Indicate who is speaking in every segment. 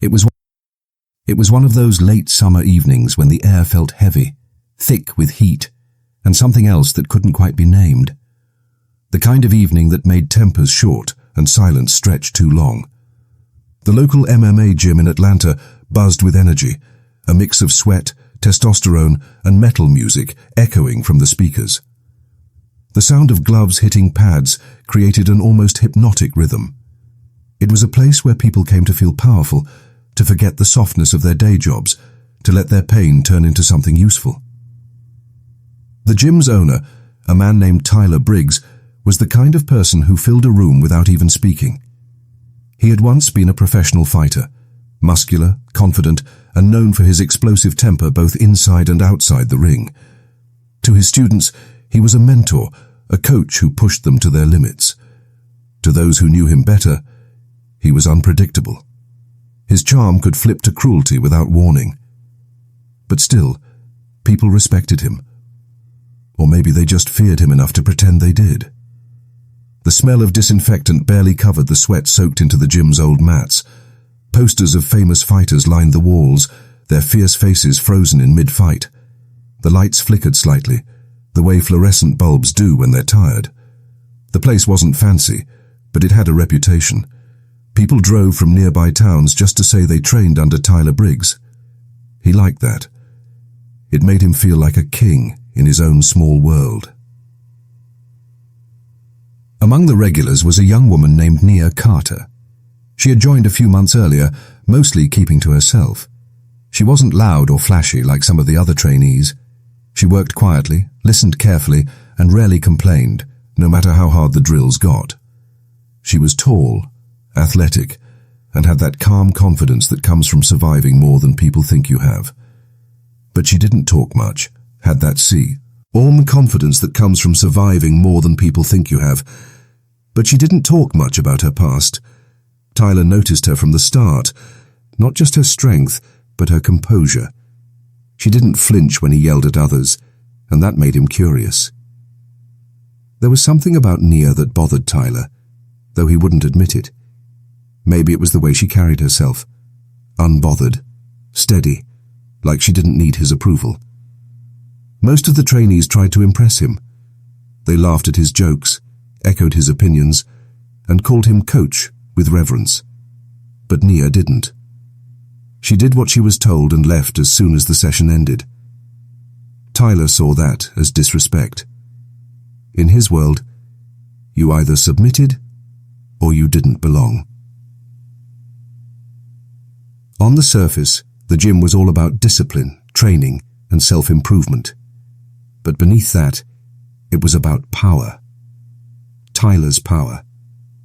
Speaker 1: It was one of those late summer evenings when the air felt heavy, thick with heat, and something else that couldn't quite be named. The kind of evening that made tempers short and silence stretch too long. The local MMA gym in Atlanta buzzed with energy, a mix of sweat, testosterone, and metal music echoing from the speakers. The sound of gloves hitting pads created an almost hypnotic rhythm. It was a place where people came to feel powerful, to forget the softness of their day jobs, to let their pain turn into something useful. The gym's owner, a man named Tyler Briggs, was the kind of person who filled a room without even speaking. He had once been a professional fighter, muscular, confident, and known for his explosive temper both inside and outside the ring. To his students, he was a mentor, a coach who pushed them to their limits. To those who knew him better, he was unpredictable. His charm could flip to cruelty without warning. But still, people respected him. Or maybe they just feared him enough to pretend they did. The smell of disinfectant barely covered the sweat soaked into the gym's old mats. Posters of famous fighters lined the walls, their fierce faces frozen in mid-fight. The lights flickered slightly, the way fluorescent bulbs do when they're tired. The place wasn't fancy, but it had a reputation. People drove from nearby towns just to say they trained under Tyler Briggs. He liked that. It made him feel like a king in his own small world. Among the regulars was a young woman named Nia Carter. She had joined a few months earlier, mostly keeping to herself. She wasn't loud or flashy like some of the other trainees. She worked quietly, listened carefully, and rarely complained, no matter how hard the drills got. She was tall, athletic, and had that calm confidence that comes from surviving more than people think you have. But she didn't talk much, had that confidence that comes from surviving more than people think you have. But she didn't talk much about her past. Tyler noticed her from the start, not just her strength, but her composure. She didn't flinch when he yelled at others, and that made him curious. There was something about Nia that bothered Tyler, though he wouldn't admit it. Maybe it was the way she carried herself, unbothered, steady, like she didn't need his approval. Most of the trainees tried to impress him. They laughed at his jokes, echoed his opinions, and called him coach with reverence. But Nia didn't. She did what she was told and left as soon as the session ended. Tyler saw that as disrespect. In his world, you either submitted or you didn't belong. On the surface, the gym was all about discipline, training, and self-improvement. But beneath that, it was about power. Tyler's power.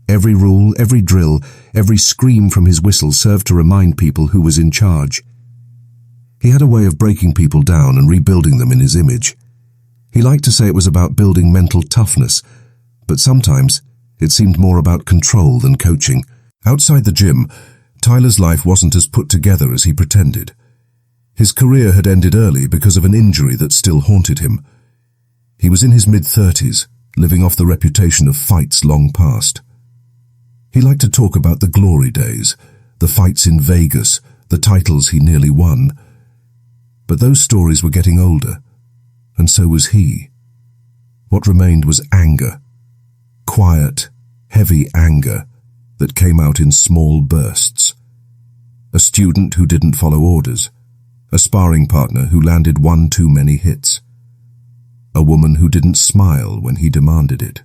Speaker 1: Every rule, every drill, every scream from his whistle served to remind people who was in charge. He had a way of breaking people down and rebuilding them in his image. He liked to say it was about building mental toughness, but sometimes it seemed more about control than coaching. Outside the gym, Tyler's life wasn't as put together as he pretended. His career had ended early because of an injury that still haunted him. He was in his mid-30s, living off the reputation of fights long past. He liked to talk about the glory days, the fights in Vegas, the titles he nearly won. But those stories were getting older, and so was he. What remained was anger. Quiet, heavy anger that came out in small bursts. A student who didn't follow orders. A sparring partner who landed one too many hits. A woman who didn't smile when he demanded it.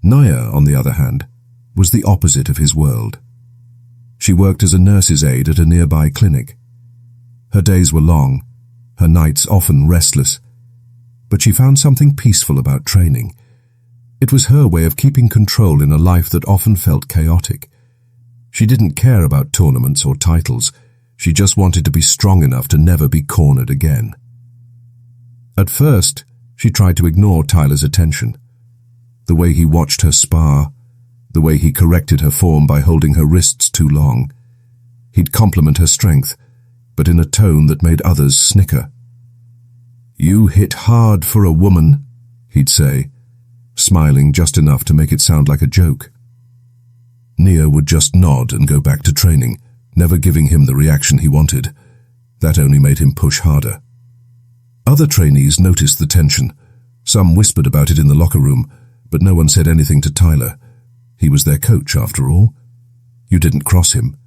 Speaker 1: Nia, on the other hand, was the opposite of his world. She worked as a nurse's aide at a nearby clinic. Her days were long, her nights often restless, but she found something peaceful about training. It was her way of keeping control in a life that often felt chaotic. She didn't care about tournaments or titles. She just wanted to be strong enough to never be cornered again. At first, she tried to ignore Tyler's attention. The way he watched her spar, the way he corrected her form by holding her wrists too long. He'd compliment her strength, but in a tone that made others snicker. "You hit hard for a woman," he'd say, smiling just enough to make it sound like a joke. Nia would just nod and go back to training, never giving him the reaction he wanted. That only made him push harder. Other trainees noticed the tension. Some whispered about it in the locker room, but no one said anything to Tyler. He was their coach, after all. You didn't cross him.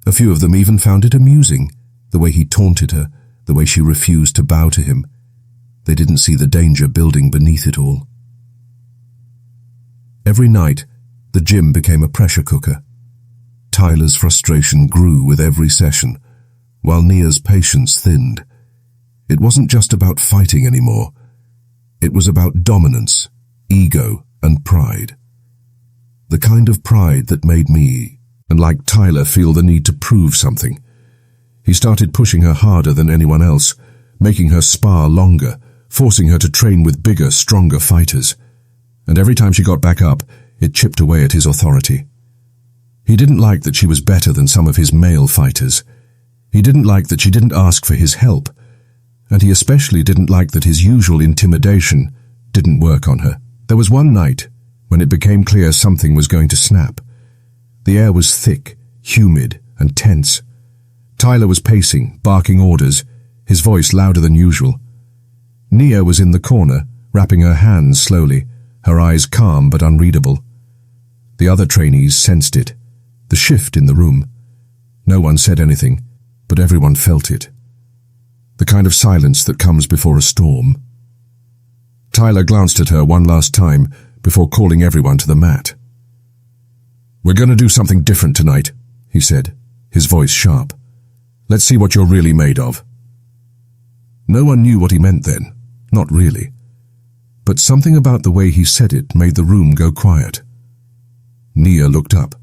Speaker 1: A few of them even found it amusing, the way he taunted her, the way she refused to bow to him. They didn't see the danger building beneath it all. Every night, the gym became a pressure cooker. Tyler's frustration grew with every session, while Nia's patience thinned. It wasn't just about fighting anymore. It was about dominance, ego, and pride. The kind of pride that made me, and like Tyler, feel the need to prove something. He started pushing her harder than anyone else, making her spar longer, forcing her to train with bigger, stronger fighters. And every time she got back up, it chipped away at his authority. He didn't like that she was better than some of his male fighters. He didn't like that she didn't ask for his help. And he especially didn't like that his usual intimidation didn't work on her. There was one night when it became clear something was going to snap. The air was thick, humid, and tense. Tyler was pacing, barking orders, his voice louder than usual. Nia was in the corner, wrapping her hands slowly, her eyes calm but unreadable. The other trainees sensed it, the shift in the room. No one said anything, but everyone felt it. The kind of silence that comes before a storm. Tyler glanced at her one last time before calling everyone to the mat. "We're going to do something different tonight," he said, his voice sharp. "Let's see what you're really made of." No one knew what he meant then, not really. But something about the way he said it made the room go quiet. Nia looked up,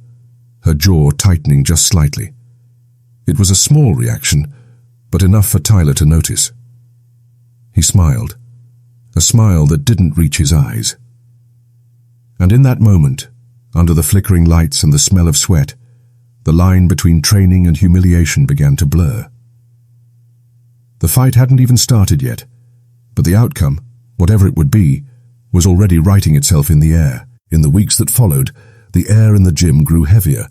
Speaker 1: her jaw tightening just slightly. It was a small reaction, but enough for Tyler to notice. He smiled, a smile that didn't reach his eyes. And in that moment, under the flickering lights and the smell of sweat, the line between training and humiliation began to blur. The fight hadn't even started yet, but the outcome, whatever it would be, was already writing itself in the air. In the weeks that followed, the air in the gym grew heavier,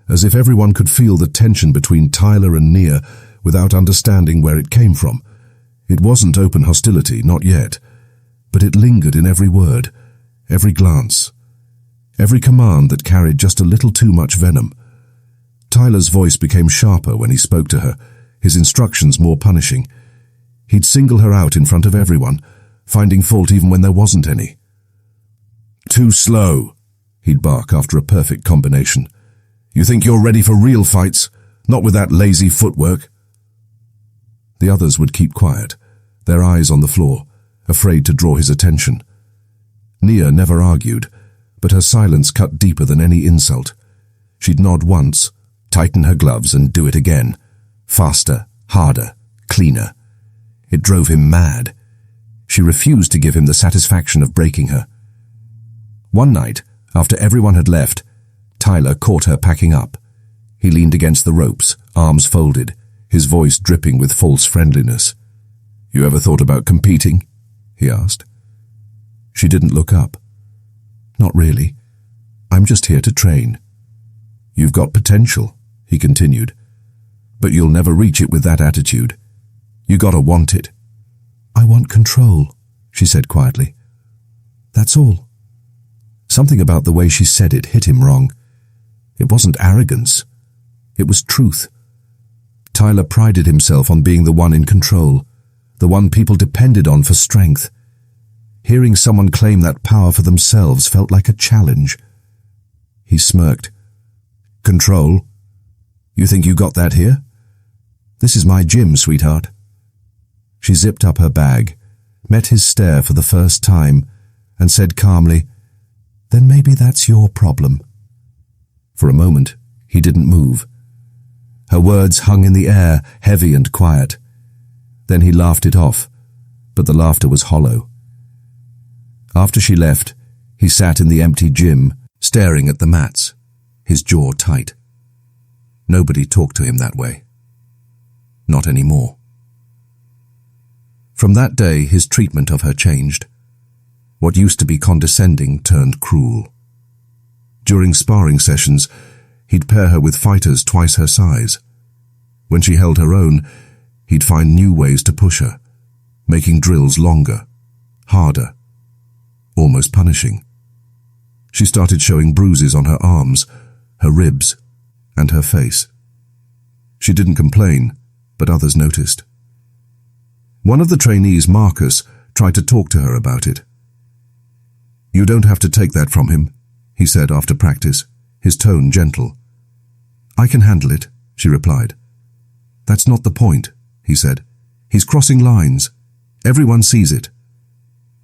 Speaker 1: as if everyone could feel the tension between Tyler and Nia without understanding where it came from. It wasn't open hostility, not yet, but it lingered in every word, every glance, every command that carried just a little too much venom. Tyler's voice became sharper when he spoke to her, his instructions more punishing. He'd single her out in front of everyone, finding fault even when there wasn't any. "Too slow," he'd bark after a perfect combination. "You think you're ready for real fights, not with that lazy footwork." The others would keep quiet, their eyes on the floor, afraid to draw his attention. Nia never argued, but her silence cut deeper than any insult. She'd nod once, tighten her gloves and do it again. Faster, harder, cleaner. It drove him mad. She refused to give him the satisfaction of breaking her. One night, after everyone had left, Tyler caught her packing up. He leaned against the ropes, arms folded, his voice dripping with false friendliness. "You ever thought about competing?" he asked. She didn't look up. "Not really. I'm just here to train." "You've got potential," he continued, "but you'll never reach it with that attitude. You gotta want it." "I want control," she said quietly. That's all. Something about the way she said it hit him wrong. It wasn't arrogance. It was truth. Tyler prided himself on being the one in control, the one people depended on for strength. Hearing someone claim that power for themselves felt like a challenge. He smirked. "Control? You think you got that here? This is my gym, sweetheart." She zipped up her bag, met his stare for the first time, and said calmly, "Then maybe that's your problem." For a moment, he didn't move. Her words hung in the air, heavy and quiet. Then he laughed it off, but the laughter was hollow. After she left, he sat in the empty gym, staring at the mats, his jaw tight. Nobody talked to him that way. Not anymore. From that day, his treatment of her changed. What used to be condescending turned cruel. During sparring sessions, he'd pair her with fighters twice her size. When she held her own, he'd find new ways to push her, making drills longer, harder, almost punishing. She started showing bruises on her arms, her ribs, and her face. She didn't complain, but others noticed. One of the trainees, Marcus, tried to talk to her about it. "You don't have to take that from him," he said after practice, his tone gentle. "I can handle it," she replied. "That's not the point," he said. "He's crossing lines. Everyone sees it."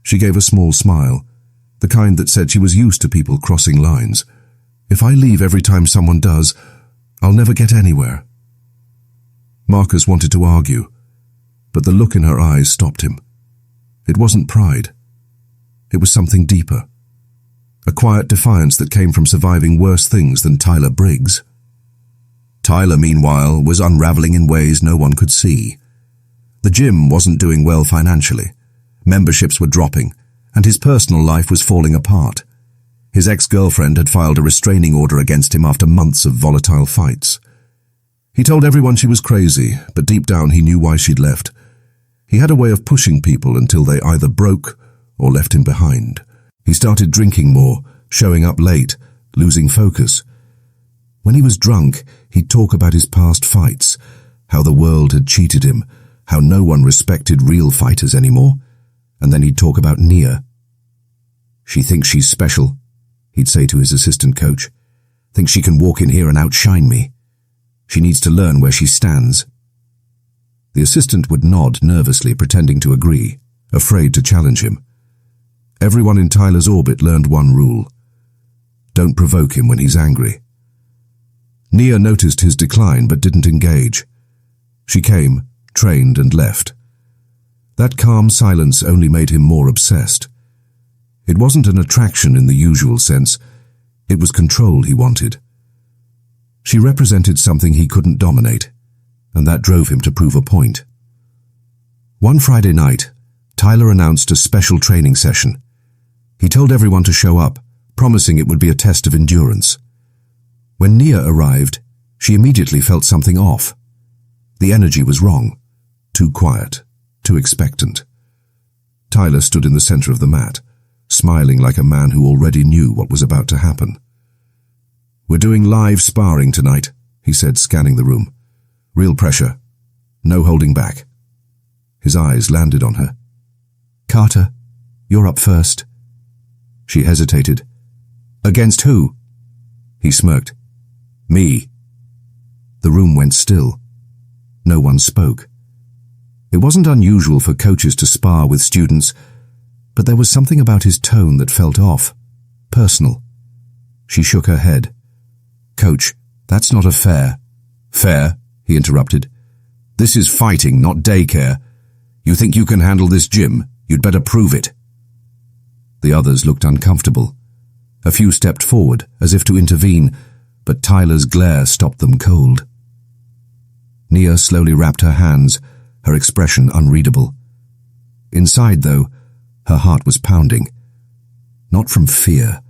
Speaker 1: She gave a small smile, the kind that said she was used to people crossing lines. "If I leave every time someone does, I'll never get anywhere." Marcus wanted to argue, but the look in her eyes stopped him. It wasn't pride. It was something deeper. A quiet defiance that came from surviving worse things than Tyler Briggs. Tyler, meanwhile, was unraveling in ways no one could see. The gym wasn't doing well financially. Memberships were dropping, and his personal life was falling apart. His ex-girlfriend had filed a restraining order against him after months of volatile fights. He told everyone she was crazy, but deep down he knew why she'd left. He had a way of pushing people until they either broke or left him behind. He started drinking more, showing up late, losing focus. When he was drunk, he'd talk about his past fights, how the world had cheated him, how no one respected real fighters anymore, and then he'd talk about Nia. "She thinks she's special," he'd say to his assistant coach. "Thinks she can walk in here and outshine me. She needs to learn where she stands." The assistant would nod nervously, pretending to agree, afraid to challenge him. Everyone in Tyler's orbit learned one rule: don't provoke him when he's angry. Nia noticed his decline but didn't engage. She came, trained, and left. That calm silence only made him more obsessed. It wasn't an attraction in the usual sense. It was control he wanted. She represented something he couldn't dominate, and that drove him to prove a point. One Friday night, Tyler announced a special training session. He told everyone to show up, promising it would be a test of endurance. When Nia arrived, she immediately felt something off. The energy was wrong. Too quiet, too expectant. Tyler stood in the center of the mat, smiling like a man who already knew what was about to happen. "We're doing live sparring tonight," he said, scanning the room. "Real pressure. No holding back." His eyes landed on her. "Carter, you're up first." She hesitated. "Against who?" He smirked. "Me." The room went still. No one spoke. It wasn't unusual for coaches to spar with students, but there was something about his tone that felt off, personal. She shook her head. "Coach, that's not a fair." "Fair?" he interrupted. "This is fighting, not daycare. You think you can handle this gym? You'd better prove it." The others looked uncomfortable. A few stepped forward, as if to intervene, but Tyler's glare stopped them cold. Nia slowly wrapped her hands, her expression unreadable. Inside, though, her heart was pounding. Not from fear,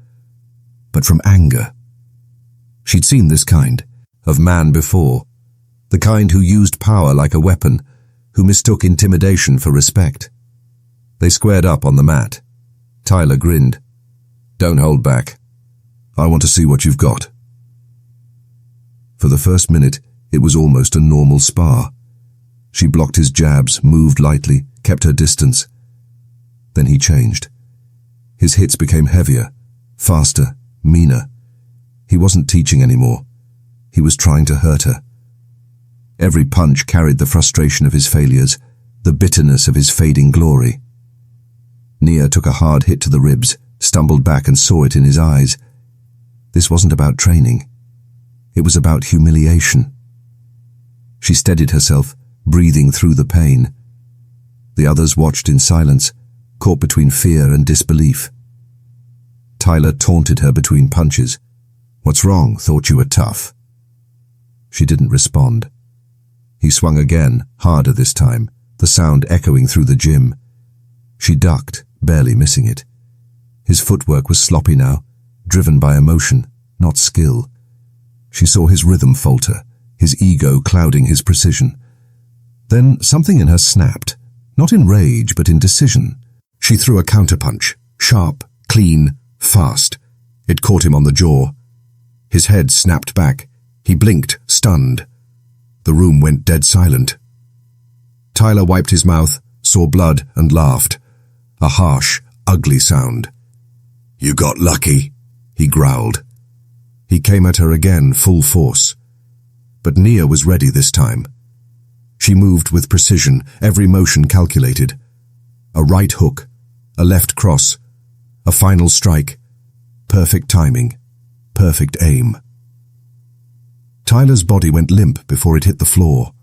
Speaker 1: but from anger. She'd seen this kind of man before, the kind who used power like a weapon, who mistook intimidation for respect. They squared up on the mat. Tyler grinned. "Don't hold back. I want to see what you've got." For the first minute, it was almost a normal spar. She blocked his jabs, moved lightly, kept her distance. Then he changed. His hits became heavier, faster, meaner. He wasn't teaching anymore. He was trying to hurt her. Every punch carried the frustration of his failures, the bitterness of his fading glory. Nia took a hard hit to the ribs, stumbled back and saw it in his eyes. This wasn't about training. It was about humiliation. She steadied herself, breathing through the pain. The others watched in silence, caught between fear and disbelief. Tyler taunted her between punches. "What's wrong? Thought you were tough." She didn't respond. He swung again, harder this time, the sound echoing through the gym. She ducked, barely missing it. His footwork was sloppy now, driven by emotion, not skill. She saw his rhythm falter, his ego clouding his precision. Then something in her snapped, not in rage but in decision. She threw a counterpunch, sharp, clean, fast. It caught him on the jaw. His head snapped back. He blinked, stunned. The room went dead silent. Tyler wiped his mouth, saw blood, and laughed. A harsh, ugly sound. "You got lucky," he growled. He came at her again, full force. But Nia was ready this time. She moved with precision, every motion calculated. A right hook, a left cross, a final strike. Perfect timing, perfect aim. Tyler's body went limp before it hit the floor.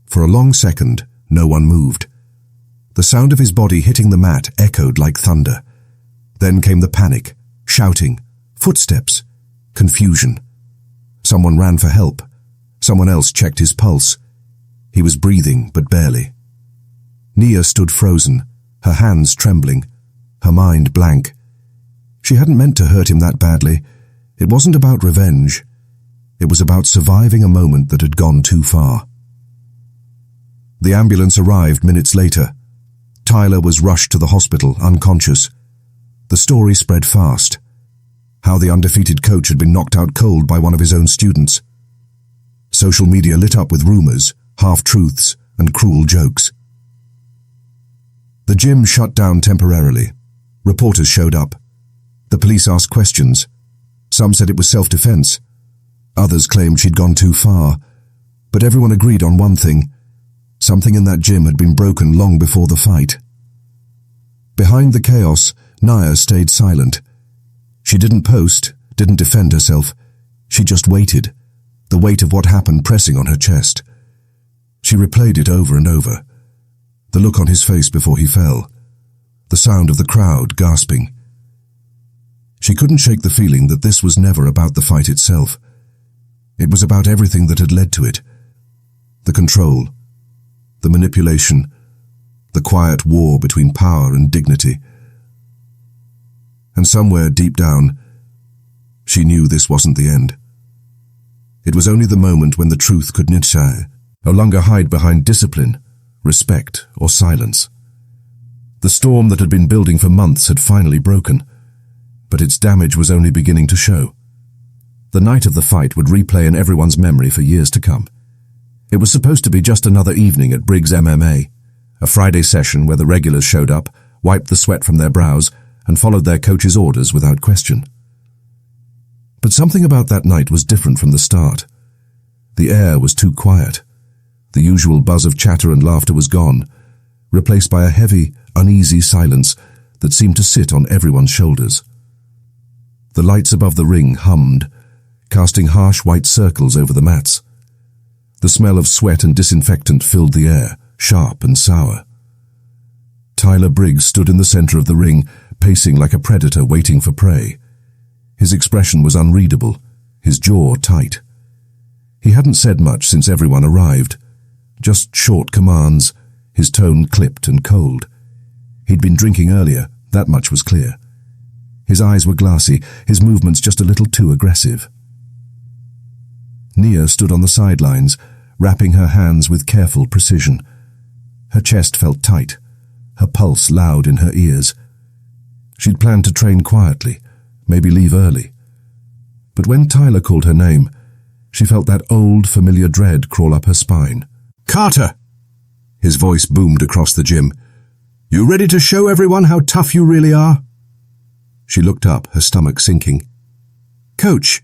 Speaker 1: For a long second, no one moved. The sound of his body hitting the mat echoed like thunder. Then came the panic, shouting, footsteps, confusion. Someone ran for help. Someone else checked his pulse. He was breathing, but barely. Nia stood frozen, her hands trembling, her mind blank. She hadn't meant to hurt him that badly. It wasn't about revenge. It was about surviving a moment that had gone too far. The ambulance arrived minutes later. Tyler was rushed to the hospital, unconscious. The story spread fast. How the undefeated coach had been knocked out cold by one of his own students. Social media lit up with rumors, half-truths, and cruel jokes. The gym shut down temporarily. Reporters showed up. The police asked questions. Some said it was self-defense. Others claimed she'd gone too far. But everyone agreed on one thing. Something in that gym had been broken long before the fight. Behind the chaos, Nia stayed silent. She didn't post, didn't defend herself. She just waited, the weight of what happened pressing on her chest. She replayed it over and over. The look on his face before he fell. The sound of the crowd gasping. She couldn't shake the feeling that this was never about the fight itself. It was about everything that had led to it. The control, the manipulation, the quiet war between power and dignity. And somewhere deep down, she knew this wasn't the end. It was only the moment when the truth could no longer hide behind discipline, respect, or silence. The storm that had been building for months had finally broken, but its damage was only beginning to show. The night of the fight would replay in everyone's memory for years to come. It was supposed to be just another evening at Briggs MMA, a Friday session where the regulars showed up, wiped the sweat from their brows, and followed their coach's orders without question. But something about that night was different from the start. The air was too quiet. The usual buzz of chatter and laughter was gone, replaced by a heavy, uneasy silence that seemed to sit on everyone's shoulders. The lights above the ring hummed, casting harsh white circles over the mats. The smell of sweat and disinfectant filled the air, sharp and sour. Tyler Briggs stood in the center of the ring, pacing like a predator waiting for prey. His expression was unreadable, his jaw tight. He hadn't said much since everyone arrived, just short commands, his tone clipped and cold. He'd been drinking earlier, that much was clear. His eyes were glassy, his movements just a little too aggressive. Nia stood on the sidelines, wrapping her hands with careful precision. Her chest felt tight, her pulse loud in her ears. She'd planned to train quietly, maybe leave early. But when Tyler called her name, she felt that old, familiar dread crawl up her spine. "Carter!" His voice boomed across the gym. "You ready to show everyone how tough you really are?" She looked up, her stomach sinking. "Coach,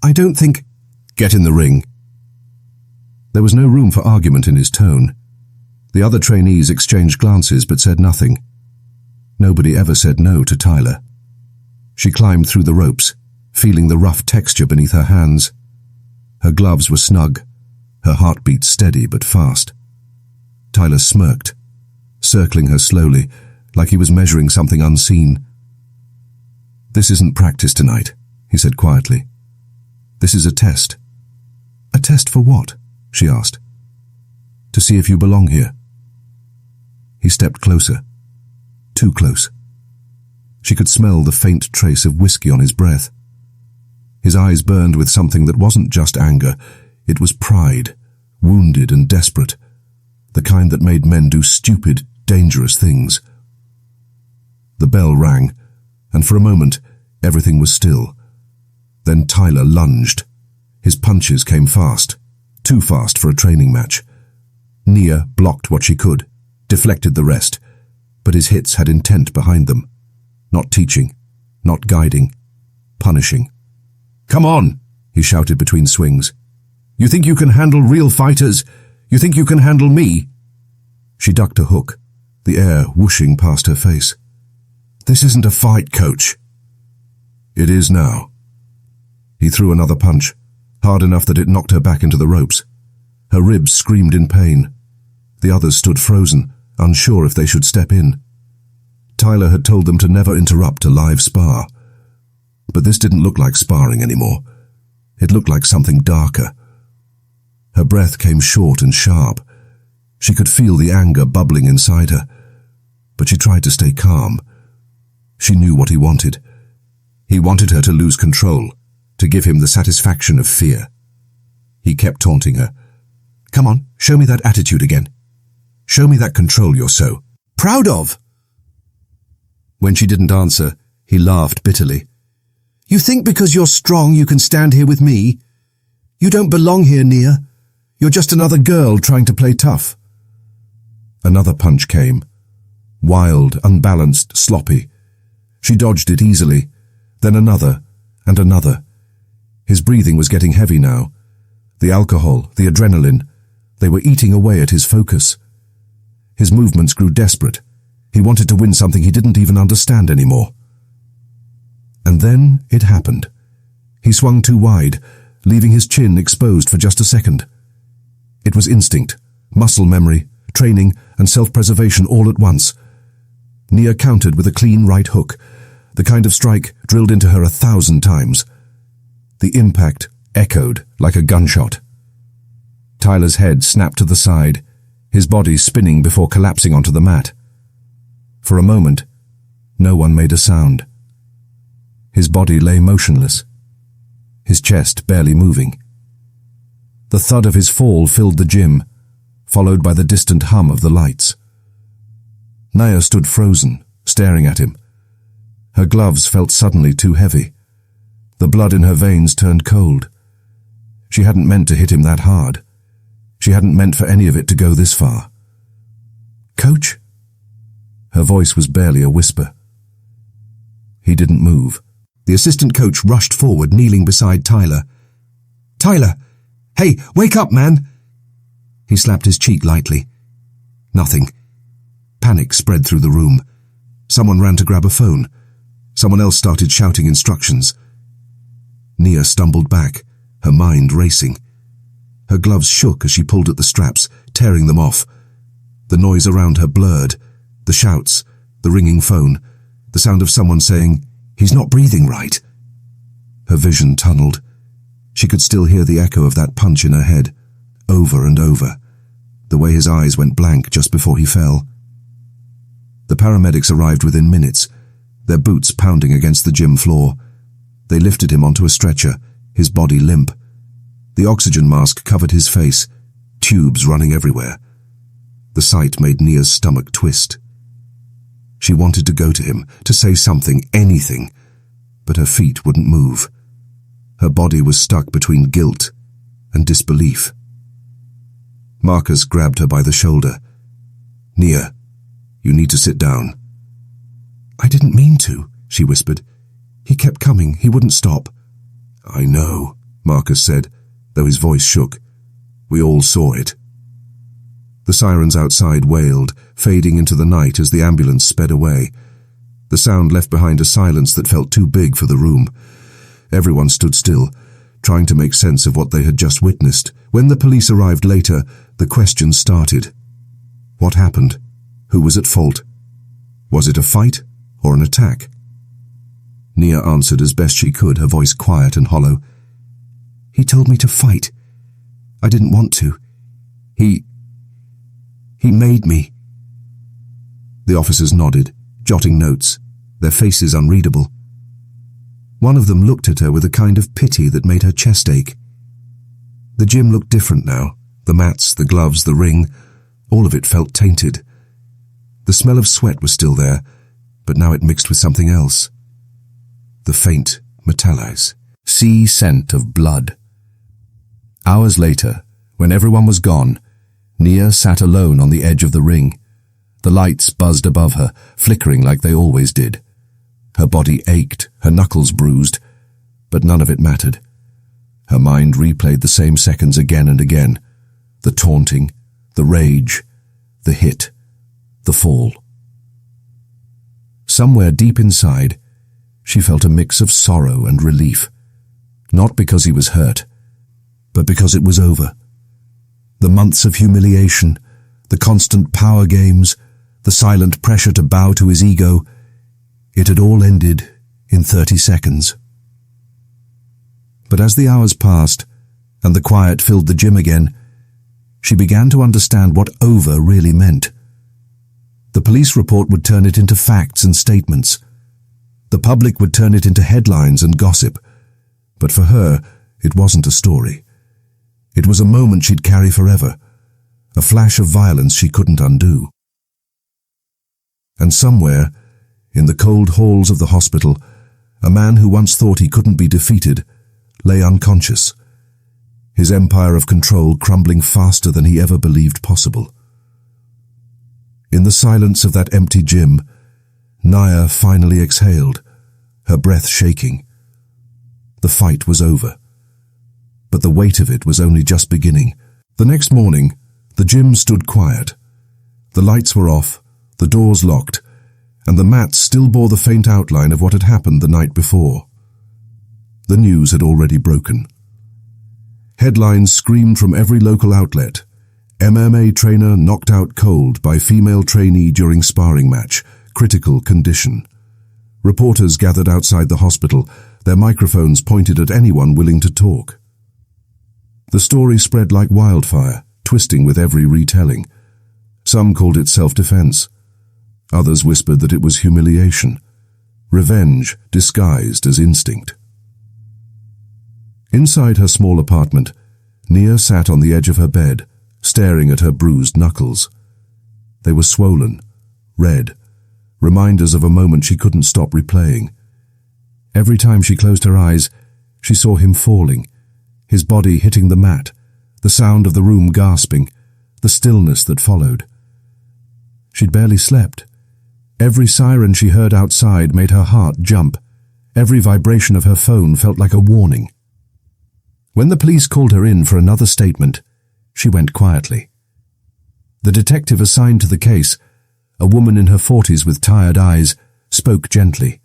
Speaker 1: I don't think—" "Get in the ring." There was no room for argument in his tone. The other trainees exchanged glances but said nothing. Nobody ever said no to Tyler. She climbed through the ropes, feeling the rough texture beneath her hands. Her gloves were snug, her heartbeat steady but fast. Tyler smirked, circling her slowly, like he was measuring something unseen. "This isn't practice tonight," he said quietly. "This is a test." "A test for what?" she asked. "To see if you belong here." He stepped closer. Too close. She could smell the faint trace of whiskey on his breath. His eyes burned with something that wasn't just anger. It was pride, wounded and desperate, the kind that made men do stupid, dangerous things. The bell rang, and for a moment, everything was still. Then Tyler lunged. His punches came fast, too fast for a training match. Nia blocked what she could, deflected the rest, but his hits had intent behind them. Not teaching, not guiding, punishing. "Come on," he shouted between swings. "You think you can handle real fighters? You think you can handle me?" She ducked a hook, the air whooshing past her face. "This isn't a fight, coach." "It is now." He threw another punch, hard enough that it knocked her back into the ropes. Her ribs screamed in pain. The others stood frozen, unsure if they should step in. Tyler had told them to never interrupt a live spar. But this didn't look like sparring anymore. It looked like something darker. Her breath came short and sharp. She could feel the anger bubbling inside her, but she tried to stay calm. She knew what he wanted. He wanted her to lose control, to give him the satisfaction of fear. He kept taunting her. "Come on, show me that attitude again. Show me that control you're so proud of." When she didn't answer, he laughed bitterly. "You think because you're strong you can stand here with me? You don't belong here, Nia. You're just another girl trying to play tough." Another punch came. Wild, unbalanced, sloppy. She dodged it easily. Then another, and another. His breathing was getting heavy now. The alcohol, the adrenaline, they were eating away at his focus. His movements grew desperate. He wanted to win something he didn't even understand anymore. And then it happened. He swung too wide, leaving his chin exposed for just a second. It was instinct, muscle memory, training, and self-preservation all at once. Nia countered with a clean right hook, the kind of strike drilled into her 1,000 times. The impact echoed like a gunshot. Tyler's head snapped to the side, his body spinning before collapsing onto the mat. For a moment, no one made a sound. His body lay motionless, his chest barely moving. The thud of his fall filled the gym, followed by the distant hum of the lights. Nia stood frozen, staring at him. Her gloves felt suddenly too heavy. The blood in her veins turned cold. She hadn't meant to hit him that hard. She hadn't meant for any of it to go this far. "Coach?" Her voice was barely a whisper. He didn't move. The assistant coach rushed forward, kneeling beside Tyler. "Tyler! Hey, wake up, man!" He slapped his cheek lightly. Nothing. Panic spread through the room. Someone ran to grab a phone. Someone else started shouting instructions. Nia stumbled back, her mind racing. Her gloves shook as she pulled at the straps, tearing them off. The noise around her blurred. The shouts, the ringing phone, the sound of someone saying, "He's not breathing right." Her vision tunneled. She could still hear the echo of that punch in her head, over and over, the way his eyes went blank just before he fell. The paramedics arrived within minutes, their boots pounding against the gym floor. They lifted him onto a stretcher, his body limp. The oxygen mask covered his face, tubes running everywhere. The sight made Nia's stomach twist. She wanted to go to him, to say something, anything, but her feet wouldn't move. Her body was stuck between guilt and disbelief. Marcus grabbed her by the shoulder. "Nia, you need to sit down." "I didn't mean to," she whispered. "He kept coming, he wouldn't stop." "I know," Marcus said, though his voice shook. "We all saw it." The sirens outside wailed, fading into the night as the ambulance sped away. The sound left behind a silence that felt too big for the room. Everyone stood still, trying to make sense of what they had just witnessed. When the police arrived later, the questions started. What happened? Who was at fault? Was it a fight or an attack? Nia answered as best she could, her voice quiet and hollow. "He told me to fight. I didn't want to. He made me." The officers nodded, jotting notes, their faces unreadable. One of them looked at her with a kind of pity that made her chest ache. The gym looked different now. The mats, the gloves, the ring, all of it felt tainted. The smell of sweat was still there, but now it mixed with something else. The faint metallize, sea scent of blood. Hours later, when everyone was gone, Nia sat alone on the edge of the ring. The lights buzzed above her, flickering like they always did. Her body ached, her knuckles bruised, but none of it mattered. Her mind replayed the same seconds again and again. The taunting, the rage, the hit, the fall. Somewhere deep inside, she felt a mix of sorrow and relief. Not because he was hurt, but because it was over. The months of humiliation, the constant power games, the silent pressure to bow to his ego, it had all ended in 30 seconds. But as the hours passed, and the quiet filled the gym again, she began to understand what over really meant. The police report would turn it into facts and statements. The public would turn it into headlines and gossip. But for her, it wasn't a story. It was a moment she'd carry forever, a flash of violence she couldn't undo. And somewhere, in the cold halls of the hospital, a man who once thought he couldn't be defeated lay unconscious, his empire of control crumbling faster than he ever believed possible. In the silence of that empty gym, Nia finally exhaled, her breath shaking. The fight was over. But the weight of it was only just beginning. The next morning, the gym stood quiet. The lights were off, the doors locked, and the mats still bore the faint outline of what had happened the night before. The news had already broken. Headlines screamed from every local outlet. MMA trainer knocked out cold by female trainee during sparring match, critical condition. Reporters gathered outside the hospital, their microphones pointed at anyone willing to talk. The story spread like wildfire, twisting with every retelling. Some called it self-defense. Others whispered that it was humiliation, revenge disguised as instinct. Inside her small apartment, Nia sat on the edge of her bed, staring at her bruised knuckles. They were swollen, red, reminders of a moment she couldn't stop replaying. Every time she closed her eyes, she saw him falling, his body hitting the mat, the sound of the room gasping, the stillness that followed. She'd barely slept. Every siren she heard outside made her heart jump. Every vibration of her phone felt like a warning. When the police called her in for another statement, she went quietly. The detective assigned to the case, a woman in her 40s with tired eyes, spoke gently.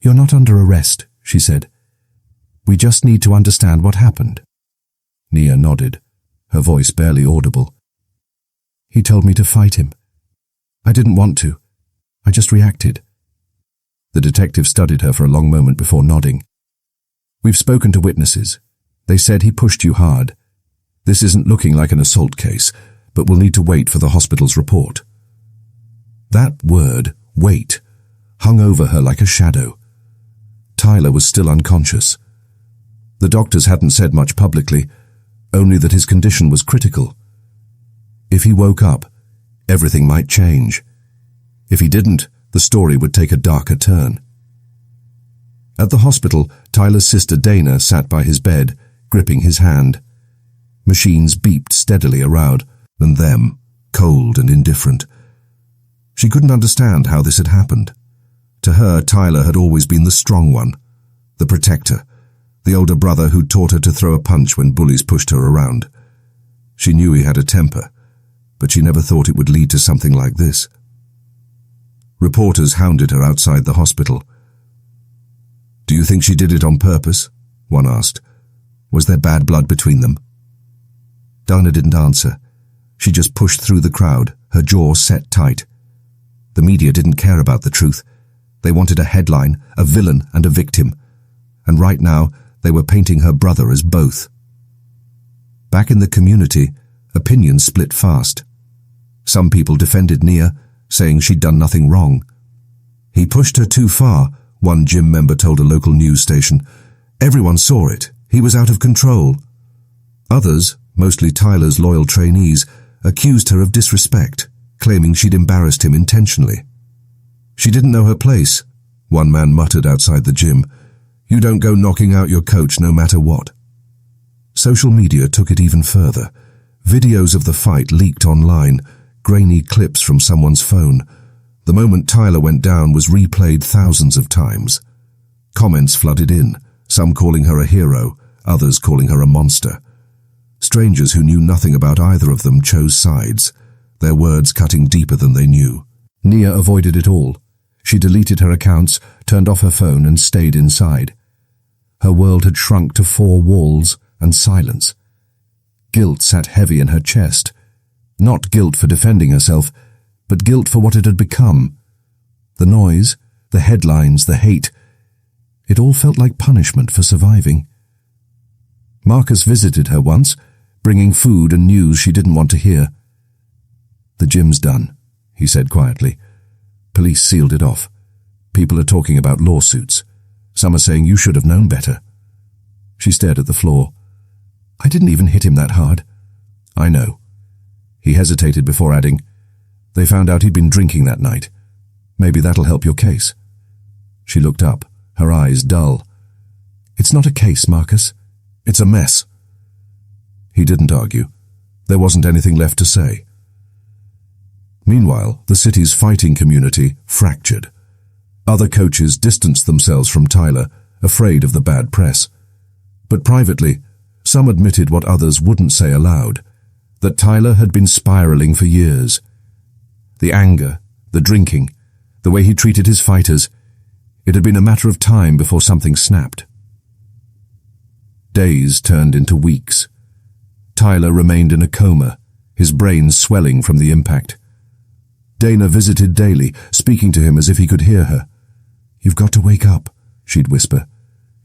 Speaker 1: "You're not under arrest," she said. "We just need to understand what happened." Nia nodded, her voice barely audible. "He told me to fight him. I didn't want to. I just reacted." The detective studied her for a long moment before nodding. "We've spoken to witnesses. They said he pushed you hard. This isn't looking like an assault case, but we'll need to wait for the hospital's report." That word, wait, hung over her like a shadow. Tyler was still unconscious. The doctors hadn't said much publicly, only that his condition was critical. If he woke up, everything might change. If he didn't, the story would take a darker turn. At the hospital, Tyler's sister Dana sat by his bed, gripping his hand. Machines beeped steadily around, and them, cold and indifferent. She couldn't understand how this had happened. To her, Tyler had always been the strong one, the protector, the older brother who'd taught her to throw a punch when bullies pushed her around. She knew he had a temper, but she never thought it would lead to something like this. Reporters hounded her outside the hospital. "Do you think she did it on purpose?" one asked. "Was there bad blood between them?" Dana didn't answer. She just pushed through the crowd, her jaw set tight. The media didn't care about the truth. They wanted a headline, a villain and a victim. And right now, they were painting her brother as both. Back in the community, opinions split fast. Some people defended Nia, saying she'd done nothing wrong. "He pushed her too far. one gym member told a local news station. Everyone saw it. He was out of control. Others, mostly Tyler's loyal trainees, accused her of disrespect, claiming she'd embarrassed him intentionally. She didn't know her place, one man muttered outside the gym. You don't go knocking out your coach no matter what. Social media took it even further. Videos of the fight leaked online, grainy clips from someone's phone. The moment Tyler went down was replayed thousands of times. Comments flooded in, some calling her a hero, others calling her a monster. Strangers who knew nothing about either of them chose sides, their words cutting deeper than they knew. Nia avoided it all. She deleted her accounts, turned off her phone, and stayed inside. Her world had shrunk to 4 walls and silence. Guilt sat heavy in her chest. Not guilt for defending herself, but guilt for what it had become. The noise, the headlines, the hate, it all felt like punishment for surviving. Marcus visited her once, bringing food and news she didn't want to hear. The gym's done, he said quietly. Police sealed it off. People are talking about lawsuits. Some are saying you should have known better. She stared at the floor. I didn't even hit him that hard. I know. He hesitated before adding, they found out he'd been drinking that night. Maybe that'll help your case. She looked up, her eyes dull. It's not a case, Marcus. It's a mess. He didn't argue. There wasn't anything left to say. Meanwhile, the city's fighting community fractured. Other coaches distanced themselves from Tyler, afraid of the bad press. But privately, some admitted what others wouldn't say aloud, that Tyler had been spiraling for years. The anger, the drinking, the way he treated his fighters, it had been a matter of time before something snapped. Days turned into weeks. Tyler remained in a coma, his brain swelling from the impact. Dana visited daily, speaking to him as if he could hear her. You've got to wake up, she'd whisper.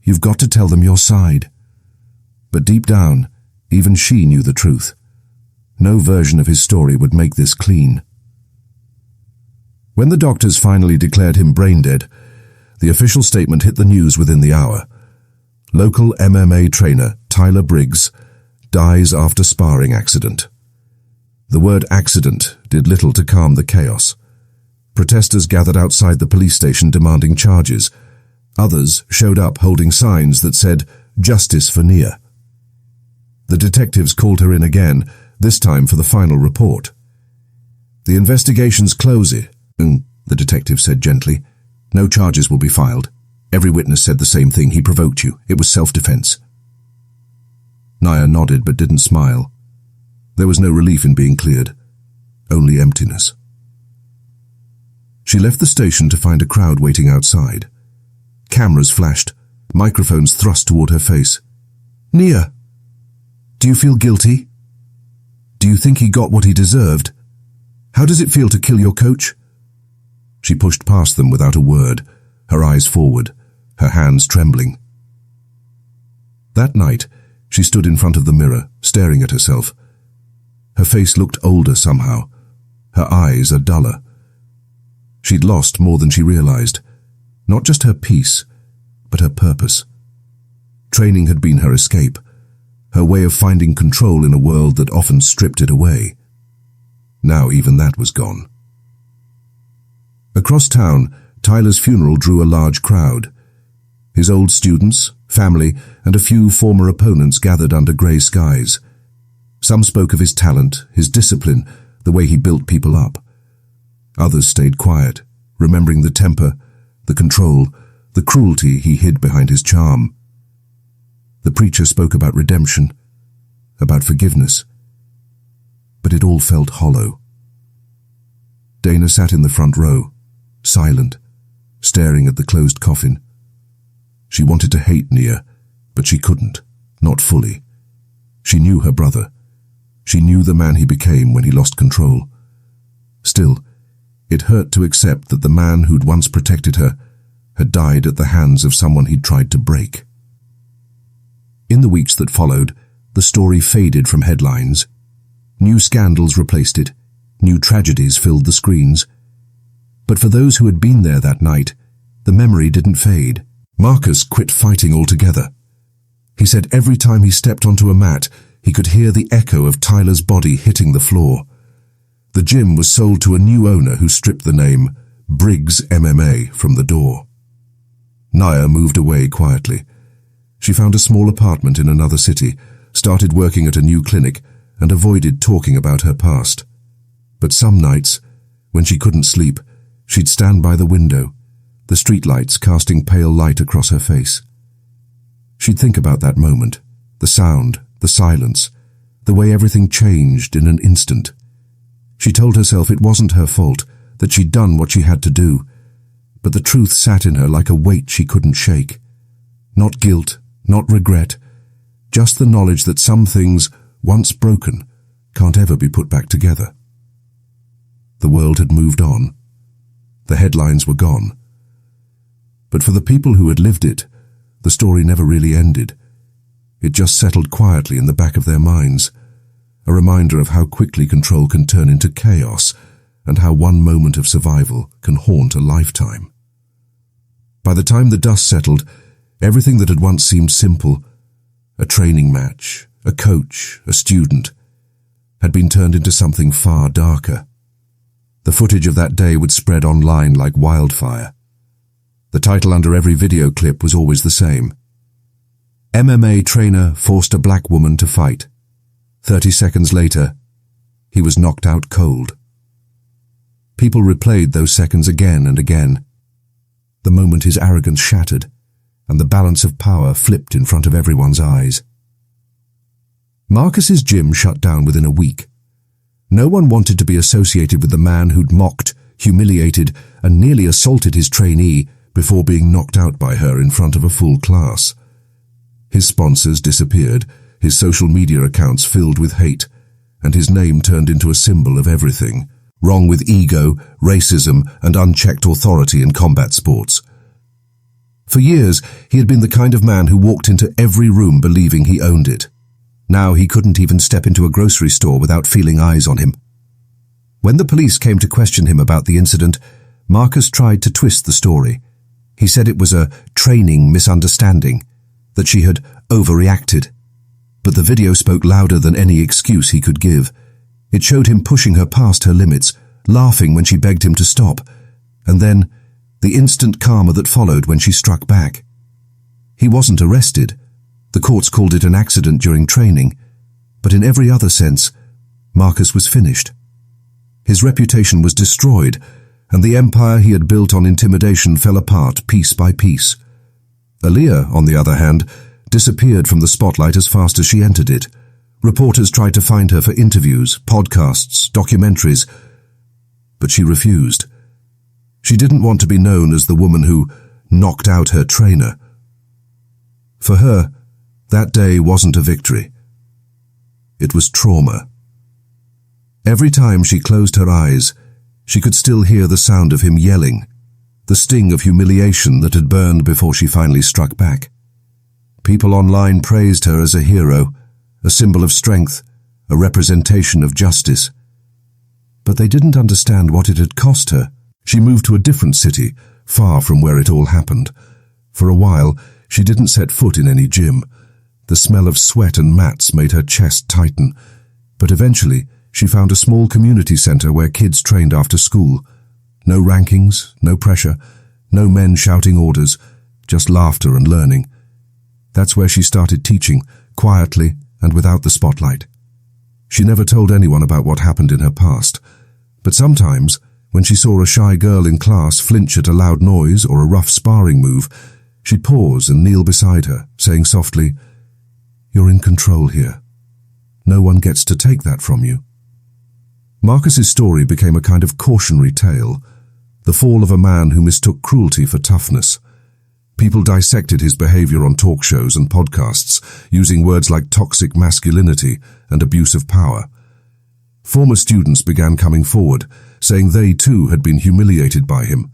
Speaker 1: You've got to tell them your side. But deep down, even she knew the truth. No version of his story would make this clean. When the doctors finally declared him brain dead, the official statement hit the news within the hour. Local MMA trainer Tyler Briggs dies after sparring accident. The word accident did little to calm the chaos. Protesters gathered outside the police station demanding charges. Others showed up holding signs that said, "Justice for Nia." The detectives called her in again, this time for the final report. The investigation's closing, the detective said gently. No charges will be filed. Every witness said the same thing. He provoked you. It was self-defense. Nia nodded but didn't smile. There was no relief in being cleared, only emptiness. She left the station to find a crowd waiting outside. Cameras flashed, microphones thrust toward her face. Nia, do you feel guilty? Do you think he got what he deserved? How does it feel to kill your coach? She pushed past them without a word, her eyes forward, her hands trembling. That night, she stood in front of the mirror, staring at herself. Her face looked older somehow. Her eyes are duller. She'd lost more than she realized. Not just her peace, but her purpose. Training had been her escape, her way of finding control in a world that often stripped it away. Now even that was gone. Across town, Tyler's funeral drew a large crowd. His old students, family, and a few former opponents gathered under grey skies. Some spoke of his talent, his discipline, the way he built people up. Others stayed quiet, remembering the temper, the control, the cruelty he hid behind his charm. The preacher spoke about redemption, about forgiveness. But it all felt hollow. Dana sat in the front row, silent, staring at the closed coffin. She wanted to hate Nia, but she couldn't, not fully. She knew her brother. She knew the man he became when he lost control. Still, it hurt to accept that the man who'd once protected her had died at the hands of someone he'd tried to break. In the weeks that followed, the story faded from headlines. New scandals replaced it. New tragedies filled the screens. But for those who had been there that night, the memory didn't fade. Marcus quit fighting altogether. He said every time he stepped onto a mat, he could hear the echo of Tyler's body hitting the floor. The gym was sold to a new owner who stripped the name Briggs MMA from the door. Naya moved away quietly. She found a small apartment in another city, started working at a new clinic, and avoided talking about her past. But some nights, when she couldn't sleep, she'd stand by the window, the streetlights casting pale light across her face. She'd think about that moment, the sound, the silence, the way everything changed in an instant. She told herself it wasn't her fault, that she'd done what she had to do, but the truth sat in her like a weight she couldn't shake. Not guilt, not regret, just the knowledge that some things, once broken, can't ever be put back together. The world had moved on. The headlines were gone. But for the people who had lived it, the story never really ended. It just settled quietly in the back of their minds, a reminder of how quickly control can turn into chaos and how one moment of survival can haunt a lifetime. By the time the dust settled, everything that had once seemed simple, a training match, a coach, a student, had been turned into something far darker. The footage of that day would spread online like wildfire. The title under every video clip was always the same. MMA trainer forced a black woman to fight. 30 seconds later, he was knocked out cold. People replayed those seconds again and again. The moment his arrogance shattered, and the balance of power flipped in front of everyone's eyes. Marcus's gym shut down within a week. No one wanted to be associated with the man who'd mocked, humiliated, and nearly assaulted his trainee before being knocked out by her in front of a full class. His sponsors disappeared, his social media accounts filled with hate, and his name turned into a symbol of everything wrong with ego, racism, and unchecked authority in combat sports. For years, he had been the kind of man who walked into every room believing he owned it. Now he couldn't even step into a grocery store without feeling eyes on him. When the police came to question him about the incident, Marcus tried to twist the story. He said it was a training misunderstanding, that she had overreacted. But the video spoke louder than any excuse he could give. It showed him pushing her past her limits, laughing when she begged him to stop, and then the instant karma that followed when she struck back. He wasn't arrested. The courts called it an accident during training, but in every other sense, Marcus was finished. His reputation was destroyed, and the empire he had built on intimidation fell apart piece by piece. Aaliyah, on the other hand, disappeared from the spotlight as fast as she entered it. Reporters tried to find her for interviews, podcasts, documentaries, but she refused. She didn't want to be known as the woman who knocked out her trainer. For her, that day wasn't a victory. It was trauma. Every time she closed her eyes, she could still hear the sound of him yelling, the sting of humiliation that had burned before she finally struck back. People online praised her as a hero, a symbol of strength, a representation of justice. But they didn't understand what it had cost her. She moved to a different city, far from where it all happened. For a while, she didn't set foot in any gym. The smell of sweat and mats made her chest tighten. But eventually, she found a small community center where kids trained after school. No rankings, no pressure, no men shouting orders, just laughter and learning. That's where she started teaching, quietly and without the spotlight. She never told anyone about what happened in her past, but sometimes, when she saw a shy girl in class flinch at a loud noise or a rough sparring move, she'd pause and kneel beside her, saying softly, "You're in control here. No one gets to take that from you." Marcus's story became a kind of cautionary tale, the fall of a man who mistook cruelty for toughness. People dissected his behavior on talk shows and podcasts, using words like toxic masculinity and abuse of power. Former students began coming forward, saying they too had been humiliated by him.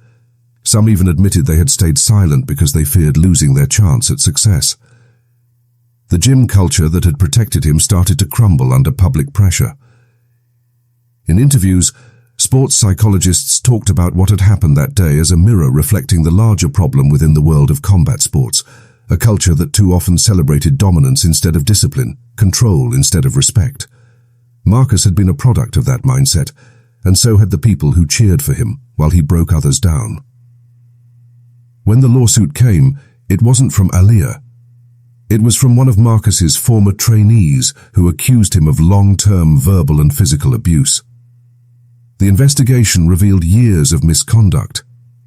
Speaker 1: Some even admitted they had stayed silent because they feared losing their chance at success. The gym culture that had protected him started to crumble under public pressure. In interviews, Sports psychologists talked about what had happened that day as a mirror reflecting the larger problem within the world of combat sports, a culture that too often celebrated dominance instead of discipline, control instead of respect. Marcus had been a product of that mindset, and so had the people who cheered for him while he broke others down. When the lawsuit came, it wasn't from Aliyah. It was from one of Marcus's former trainees who accused him of long-term verbal and physical abuse. The investigation revealed years of misconduct,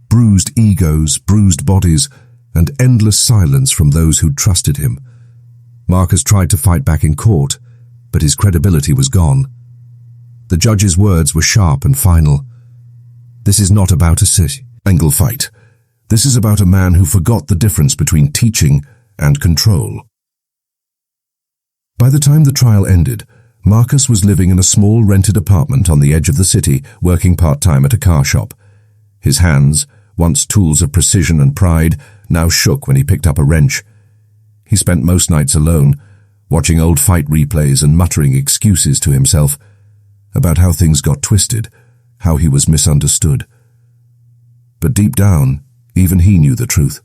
Speaker 1: bruised egos, bruised bodies, and endless silence from those who'd trusted him. Marcus tried to fight back in court, but his credibility was gone. The judge's words were sharp and final. This is not about a single fight. This is about a man who forgot the difference between teaching and control. By the time the trial ended, Marcus was living in a small rented apartment on the edge of the city, working part-time at a car shop. His hands, once tools of precision and pride, now shook when he picked up a wrench. He spent most nights alone, watching old fight replays and muttering excuses to himself about how things got twisted, how he was misunderstood. But deep down, even he knew the truth.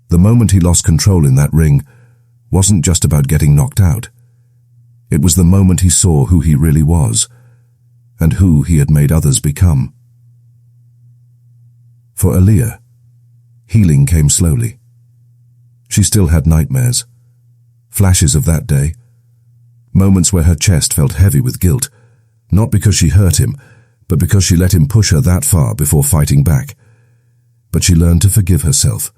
Speaker 1: The moment he lost control in that ring wasn't just about getting knocked out. It was the moment he saw who he really was, and who he had made others become. For Aliyah, healing came slowly. She still had nightmares, flashes of that day, moments where her chest felt heavy with guilt, not because she hurt him, but because she let him push her that far before fighting back. But she learned to forgive herself.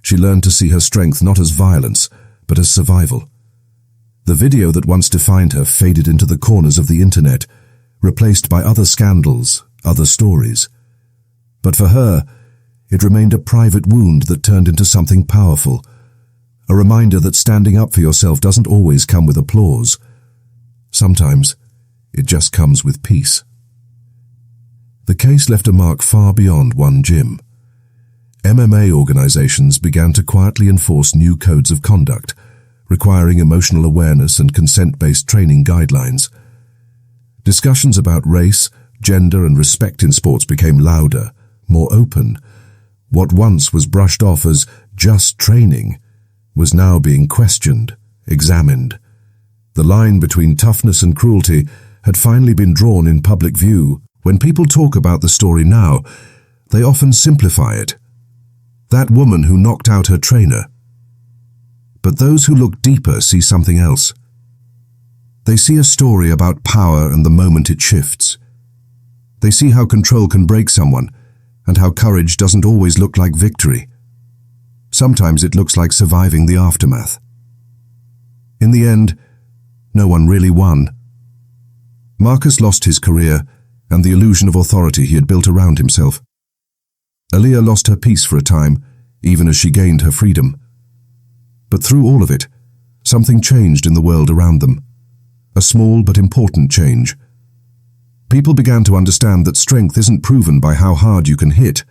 Speaker 1: She learned to see her strength not as violence, but as survival. The video that once defined her faded into the corners of the internet, replaced by other scandals, other stories. But for her, it remained a private wound that turned into something powerful, a reminder that standing up for yourself doesn't always come with applause. Sometimes, it just comes with peace. The case left a mark far beyond one gym. MMA organizations began to quietly enforce new codes of conduct, requiring emotional awareness and consent-based training guidelines. Discussions about race, gender, and respect in sports became louder, more open. What once was brushed off as just training was now being questioned, examined. The line between toughness and cruelty had finally been drawn in public view. When people talk about the story now, they often simplify it. That woman who knocked out her trainer. But those who look deeper see something else. They see a story about power and the moment it shifts. They see how control can break someone, and how courage doesn't always look like victory. Sometimes it looks like surviving the aftermath. In the end, no one really won. Marcus lost his career and the illusion of authority he had built around himself. Aliyah lost her peace for a time, even as she gained her freedom. But through all of it, something changed in the world around them. A small but important change. People began to understand that strength isn't proven by how hard you can hit,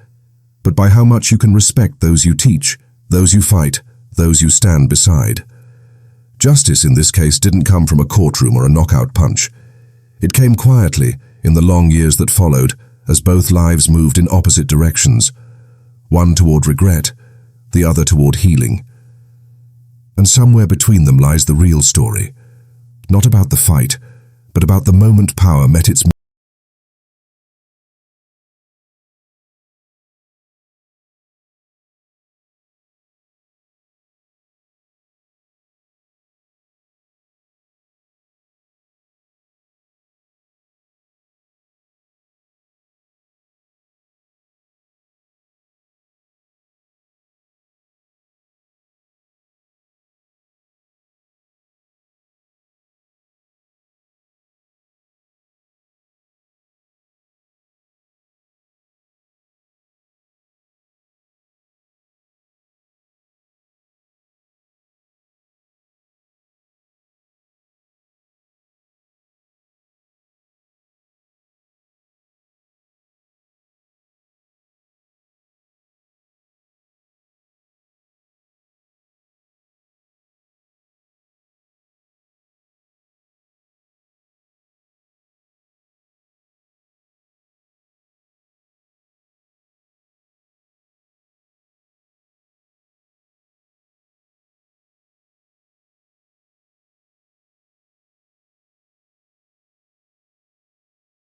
Speaker 1: but by how much you can respect those you teach, those you fight, those you stand beside. Justice in this case didn't come from a courtroom or a knockout punch. It came quietly in the long years that followed, as both lives moved in opposite directions, one toward regret, the other toward healing. And somewhere between them lies the real story, not about the fight, but about the moment power met its